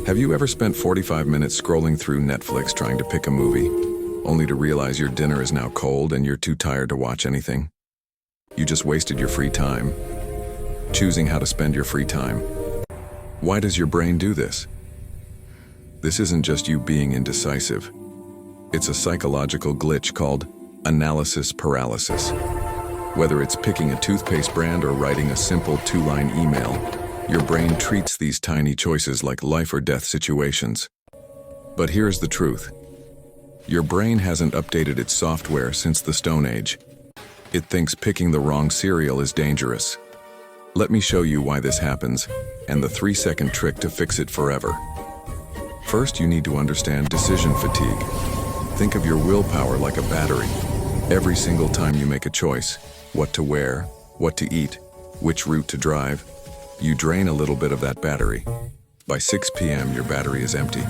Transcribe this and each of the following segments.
Have you ever spent 45 minutes scrolling through Netflix trying to pick a movie, only to realize your dinner is now cold and you're too tired to watch anything? You just wasted your free time. Choosing how to spend your free time. Why does your brain do this? This isn't just you being indecisive. It's a psychological glitch called analysis paralysis. Whether it's picking a toothpaste brand or writing a simple 2-line email, your brain treats these tiny choices like life or death situations. But here's the truth. Your brain hasn't updated its software since the Stone Age. It thinks picking the wrong cereal is dangerous. Let me show you why this happens, and the 3-second trick to fix it forever. First, you need to understand decision fatigue. Think of your willpower like a battery. Every single time you make a choice, what to wear, what to eat, which route to drive, you drain a little bit of that battery. By 6 p.m., your battery is empty.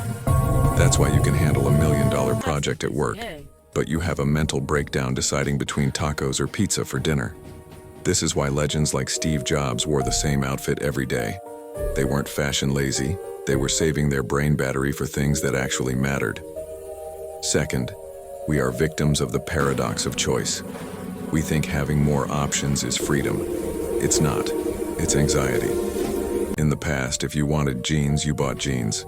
That's why you can handle $1 million project at work, but you have a mental breakdown deciding between tacos or pizza for dinner. This is why legends like Steve Jobs wore the same outfit every day. They weren't fashion lazy, they were saving their brain battery for things that actually mattered. Second, we are victims of the paradox of choice. We think having more options is freedom. It's not. It's anxiety. In the past, if you wanted jeans, you bought jeans.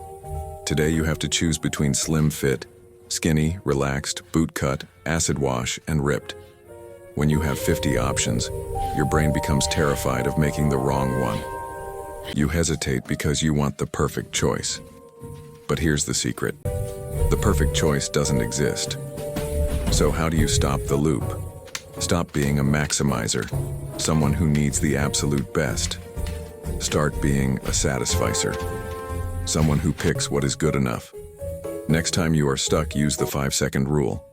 Today you have to choose between slim fit, skinny, relaxed, boot cut, acid wash, and ripped. When you have 50 options, your brain becomes terrified of making the wrong one. You hesitate because you want the perfect choice. But here's the secret. The perfect choice doesn't exist. So how do you stop the loop? Stop being a maximizer, someone who needs the absolute best. Start being a satisficer, someone who picks what is good enough. Next time you are stuck, use the 5-second rule.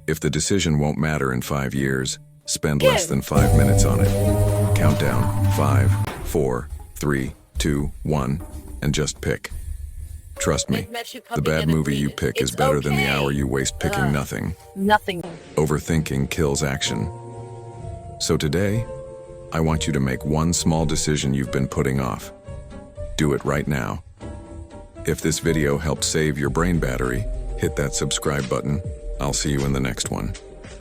If the decision won't matter in 5 years, spend less than 5 minutes on it. Count down 5, 4, 3, 2, 1, and just pick. Trust me, the bad movie you pick is better than the hour you waste picking nothing. Overthinking kills action. So today, I want you to make one small decision you've been putting off. Do it right now. If this video helped save your brain battery, hit that subscribe button. I'll see you in the next one.